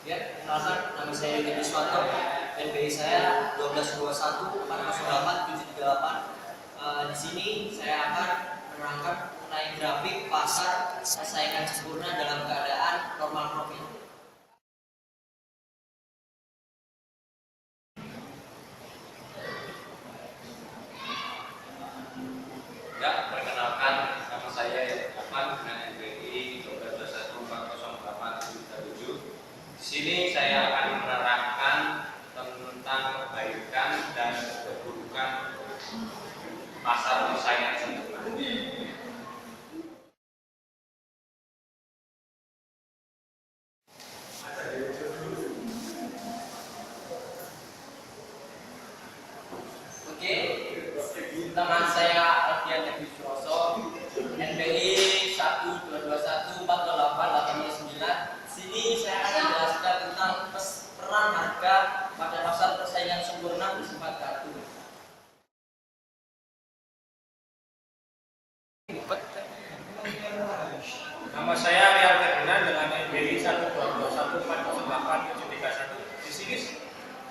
Ya, kenalkan nama saya Yudi Iswanto. NBI saya 1221408738. Di sini saya akan menerangkan mengenai grafik pasar persaingan sempurna dalam keadaan normal profit. Ya, perkenalkan nama saya Ahmad dengan NBI 1221408737. Di sini saya akan menerangkan tentang kebaikan dan keburukan pasar persaingan sempurna. Oke, nama saya Alfian Yudi Suroso, NBI 122142889. Sini saya akan menjelaskan tentang peran harga pada pasar persaingan sempurna bersifat kartu. Nama saya Rial Ferdinand dengan NBI 12214083731. Di sini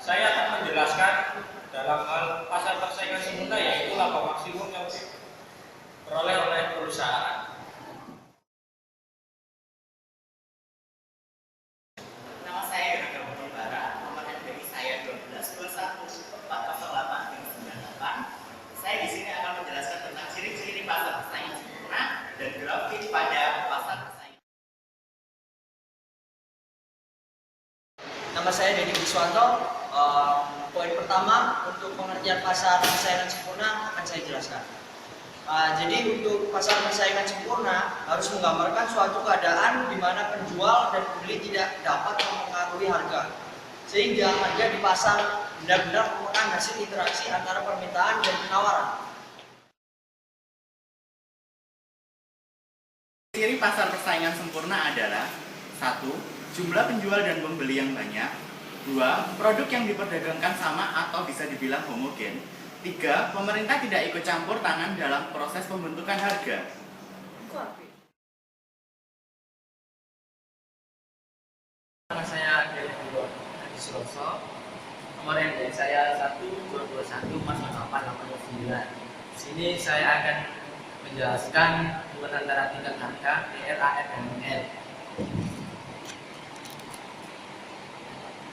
saya akan menjelaskan dalam hal pasar persaingan sempurna, yaitu laba maksimum yang diperoleh oleh perusahaan. Nama saya Yoga Mulyabara, nomor NPWI saya 1221408398. Saya di sini akan menjelaskan tentang ciri-ciri pasar persaingan sempurna dan grafik pada pasar persaingan. Nama saya Deddy Iswanto. Poin pertama untuk pengertian pasar persaingan sempurna akan saya jelaskan. Jadi untuk pasar persaingan sempurna harus menggambarkan suatu keadaan di mana penjual dan pembeli tidak dapat mempengaruhi harga, sehingga harga di pasar benar-benar merupakan hasil interaksi antara permintaan dan penawaran. Ciri pasar persaingan sempurna adalah 1. Jumlah penjual dan pembeli yang banyak. 2. Produk yang diperdagangkan sama atau bisa dibilang homogen. 3. Pemerintah tidak ikut campur tangan dalam proses pembentukan harga. Nama saya Deddy Suroso. Nomor NPWI saya 122140889. Di sini saya akan menjelaskan hubungan antara tingkat harga DR, AR, dan ML.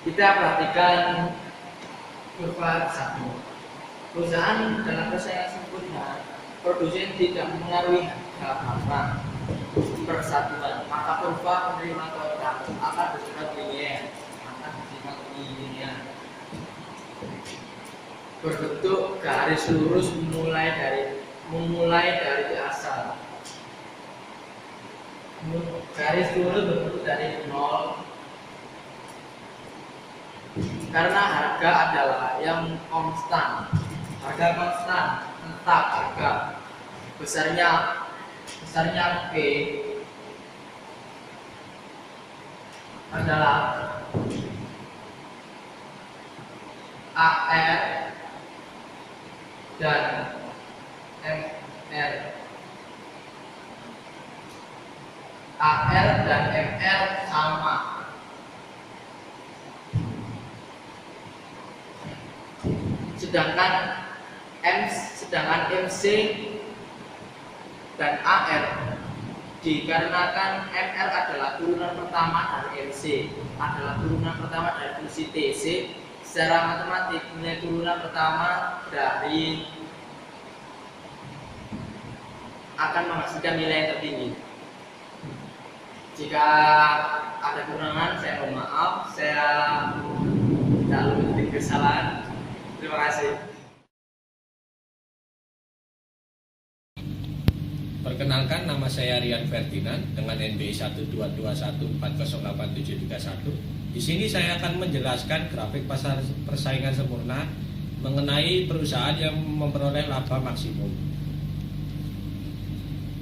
Kita perhatikan kurva 1. Perusahaan dalam persaingan sempurna, produsen tidak mengaruhi harga barang persatuan, maka kurva penerima total akan bersifat linear, berbentuk garis lurus memulai dari asal. Garis lurus berbentuk dari 0 karena harga adalah yang konstan. Harga konstan, tetap harga besarnya P adalah AR dan MR. AR dan MR sama. Sedangkan MC dan AR dikarenakan MR adalah turunan pertama dari MC, adalah turunan pertama dari fungsi TC. Secara matematik nilai turunan pertama dari akan menghasilkan nilai yang tertinggi. Jika ada kekurangan, saya mohon maaf. Saya tidak lebih kesalahan. Terima kasih. Perkenalkan, nama saya Rian Ferdinand dengan NBI 12214083731. Di sini saya akan menjelaskan grafik pasar persaingan sempurna mengenai perusahaan yang memperoleh laba maksimum.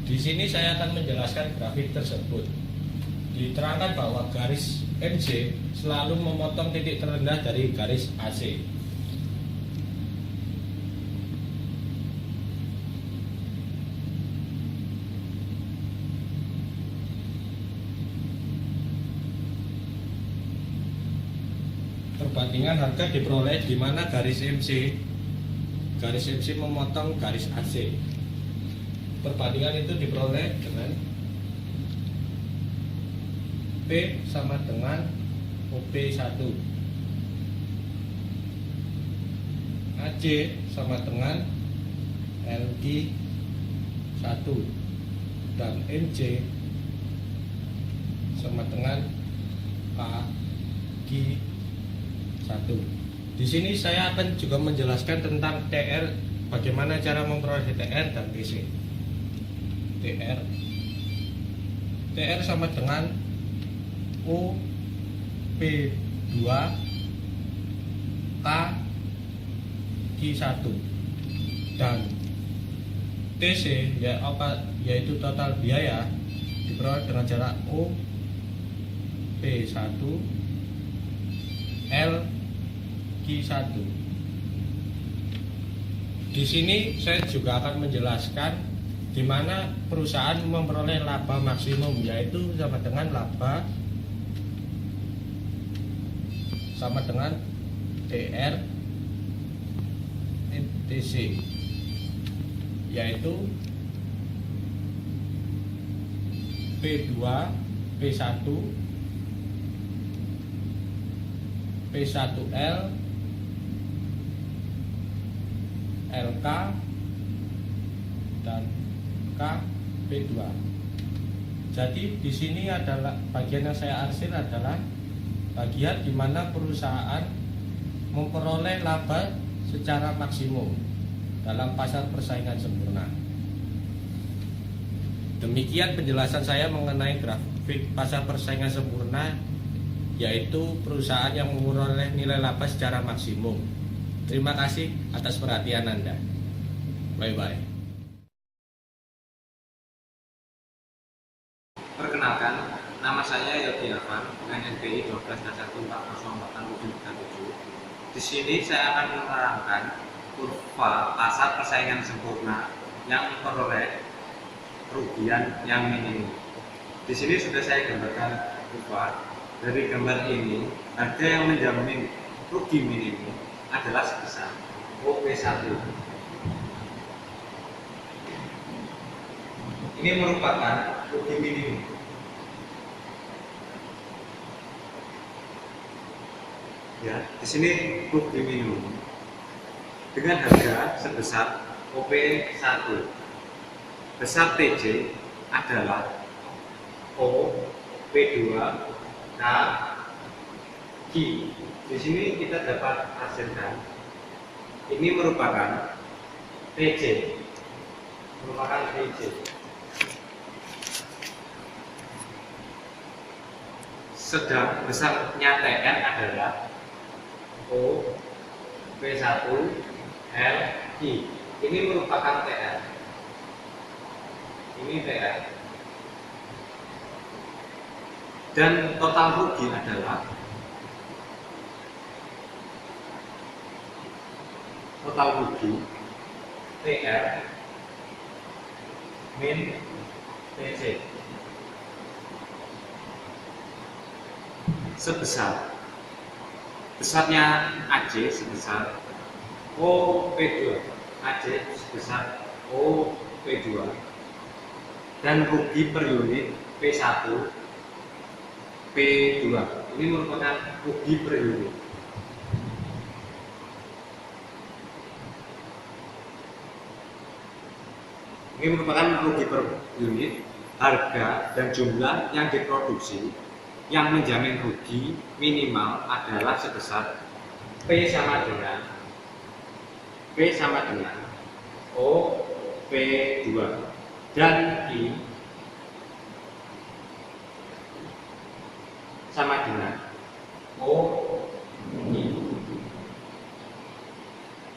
Di sini saya akan menjelaskan grafik tersebut. Diterangkan bahwa garis MC selalu memotong titik terendah dari garis AC. Perbandingan harga diperoleh di mana garis MC memotong garis AC. Perbandingan itu diperoleh dengan P sama dengan OP1, AC sama dengan LG1, dan MC sama dengan KG1. Di sini saya akan juga menjelaskan tentang TR, bagaimana cara memperoleh TR dan TC. TR sama dengan OP2 KG1, dan TC yaitu total biaya diperoleh dengan cara OP1 LG1. Di sini saya juga akan menjelaskan di mana perusahaan memperoleh laba maksimum, yaitu sama dengan laba sama dengan TR TC, yaitu P2 P1 P1L LK dan KP2. Jadi di sini adalah bagian yang saya arsir adalah bagian di mana perusahaan memperoleh laba secara maksimum dalam pasar persaingan sempurna. Demikian penjelasan saya mengenai grafik pasar persaingan sempurna, yaitu perusahaan yang memperoleh nilai laba secara maksimum. Terima kasih atas perhatian Anda. Bye-bye. Perkenalkan, nama saya Yogi Afan dengan NPI 12.1404737. Di sini saya akan menerangkan kurva pasar persaingan sempurna yang memperoleh kerugian yang minimum. Di sini sudah saya gambarkan kurva. Dari gambar ini, harga yang menjamin rugi minimum adalah sebesar OP1. Ini merupakan rugi minimum. Ya, di sini rugi minimum dengan harga sebesar OP1. Besar TJ adalah OP2 K G. Di sini kita dapat hasilkan ini merupakan TJ, sedang besarnya TN adalah OP1 LG. Ini merupakan TR. Ini TR. Dan total rugi adalah TR min TC besarnya AJ sebesar OP2, AJ sebesar OP2, dan rugi per unit P1 P2. Ini merupakan rugi per unit. Ini merupakan rugi per unit, harga dan jumlah yang diproduksi yang menjamin rugi minimal adalah sebesar P sama dengan OP2 dan I sama dengan OI.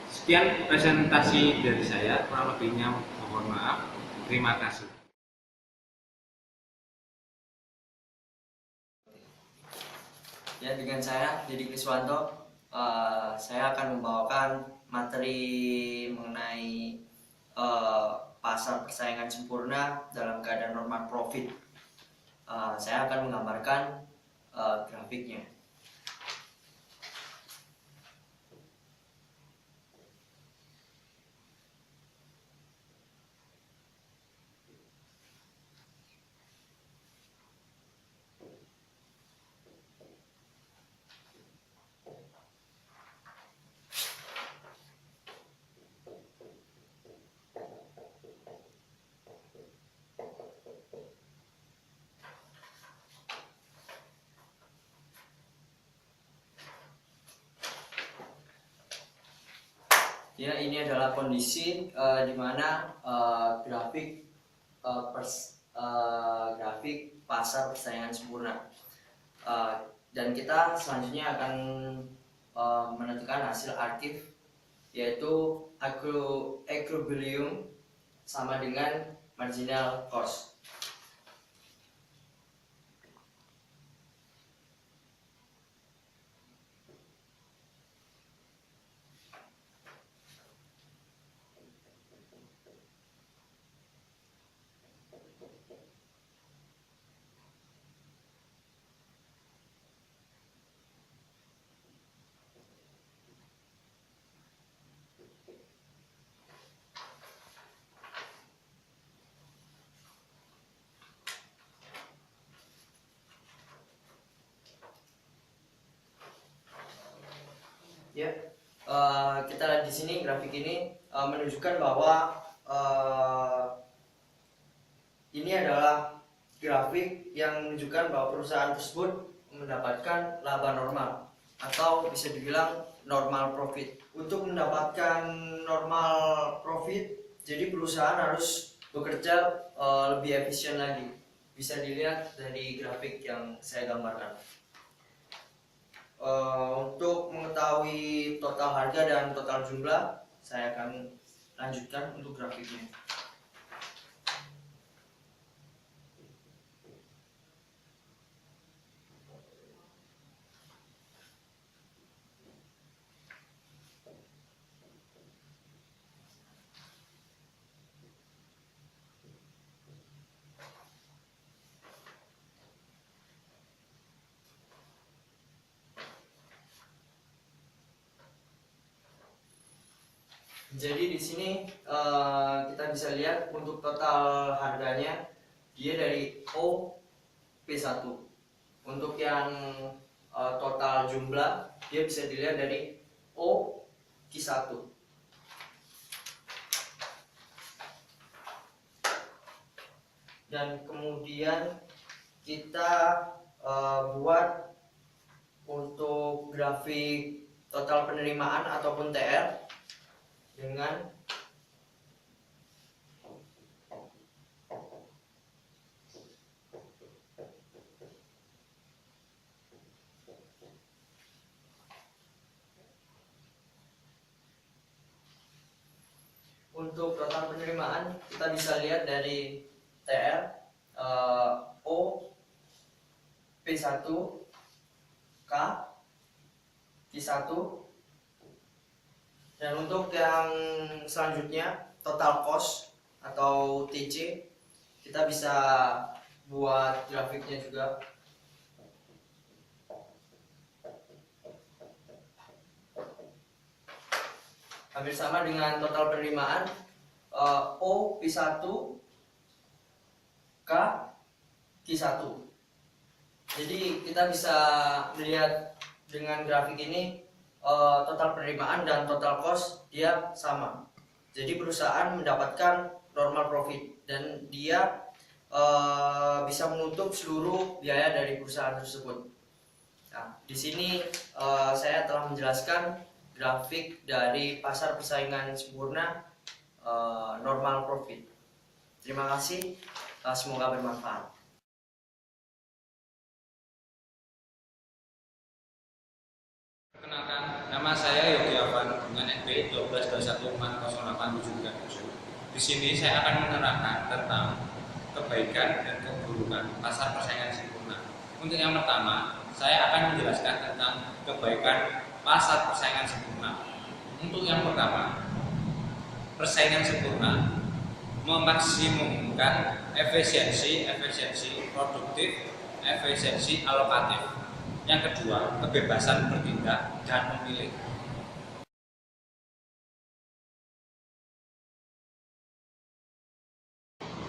Sekian presentasi dari saya, kurang lebihnya mohon maaf. Terima kasih. Ya, dengan saya Didik Kriswanto, saya akan membawakan materi mengenai pasar persaingan sempurna dalam keadaan normal profit. Saya akan menggambarkan grafiknya. Ya, ini adalah kondisi di mana grafik pasar persaingan sempurna. Dan kita selanjutnya akan menentukan hasil akhir, yaitu equilibrium sama dengan marginal cost. Ya, kita lihat di sini grafik ini menunjukkan bahwa ini adalah grafik yang menunjukkan bahwa perusahaan tersebut mendapatkan laba normal atau bisa dibilang normal profit. Untuk mendapatkan normal profit, jadi perusahaan harus bekerja lebih efisien lagi. Bisa dilihat dari grafik yang saya gambarkan. Untuk mengetahui total harga dan total jumlah, saya akan lanjutkan untuk grafiknya. Jadi di sini kita bisa lihat untuk total harganya dia dari O P1. Untuk yang total jumlah dia bisa dilihat dari O Q1. Dan kemudian kita buat untuk grafik total penerimaan ataupun TR dengan untuk total penerimaan kita bisa lihat dari TR O P1 K Q1. Dan untuk yang selanjutnya total cost atau TC, kita bisa buat grafiknya juga. Hampir sama dengan total penerimaan O P1 K Q1. Jadi kita bisa melihat dengan grafik ini total penerimaan dan total cost dia sama. Jadi perusahaan mendapatkan normal profit dan dia bisa menutup seluruh biaya dari perusahaan tersebut. Nah, di sini saya telah menjelaskan grafik dari pasar persaingan sempurna normal profit. Terima kasih, semoga bermanfaat. Perkenalkan, nama saya Yogi Afan dengan NPI 12214087. Di sini saya akan menerangkan tentang kebaikan dan keburukan pasar persaingan sempurna. Untuk yang pertama, saya akan menjelaskan tentang kebaikan pasar persaingan sempurna. Untuk yang pertama, persaingan sempurna memaksimumkan efisiensi produktif, efisiensi alokatif. Yang kedua, kebebasan bertindak dan memilih.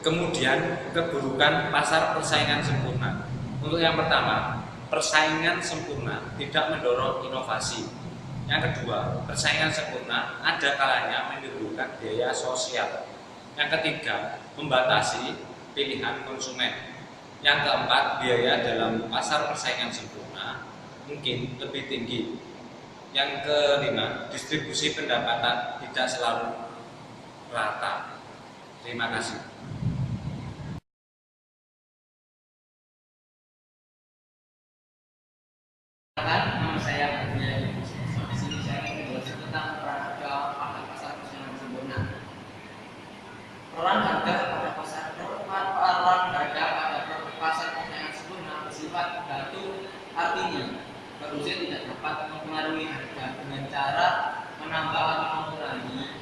Kemudian, keburukan pasar persaingan sempurna. Untuk yang pertama, persaingan sempurna tidak mendorong inovasi. Yang kedua, persaingan sempurna ada kalanya menimbulkan biaya sosial. Yang ketiga, membatasi pilihan konsumen. Yang keempat, biaya dalam pasar persaingan sempurna mungkin lebih tinggi. Yang kelima, distribusi pendapatan tidak selalu rata. Terima kasih. Nama saya Ardian. Di sini saya akan menjelaskan tentang peran harga pada pasar persaingan sempurna. Peran harga pada pasar persaingan sempurna bersifat batu, artinya produsen tidak dapat mempengaruhi harga dengan cara menambah atau mengurangi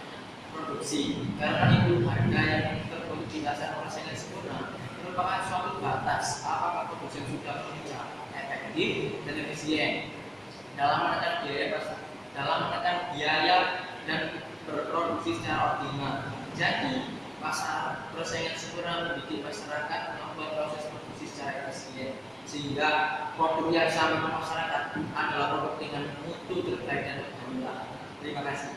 produksi. Karena itu harga yang terproduksi di pasar persaingan sempurna merupakan suatu batas apakah produsen sudah bekerja efektif dan efisien dalam menekan biaya dan berproduksi secara optimal. Jadi, pasar persaingan sempurna membuat masyarakat melakukan proses produksi secara efisien, sehingga produk yang sampai ke masyarakat adalah produk dengan mutu terbaik dan berkualitas. Terima kasih.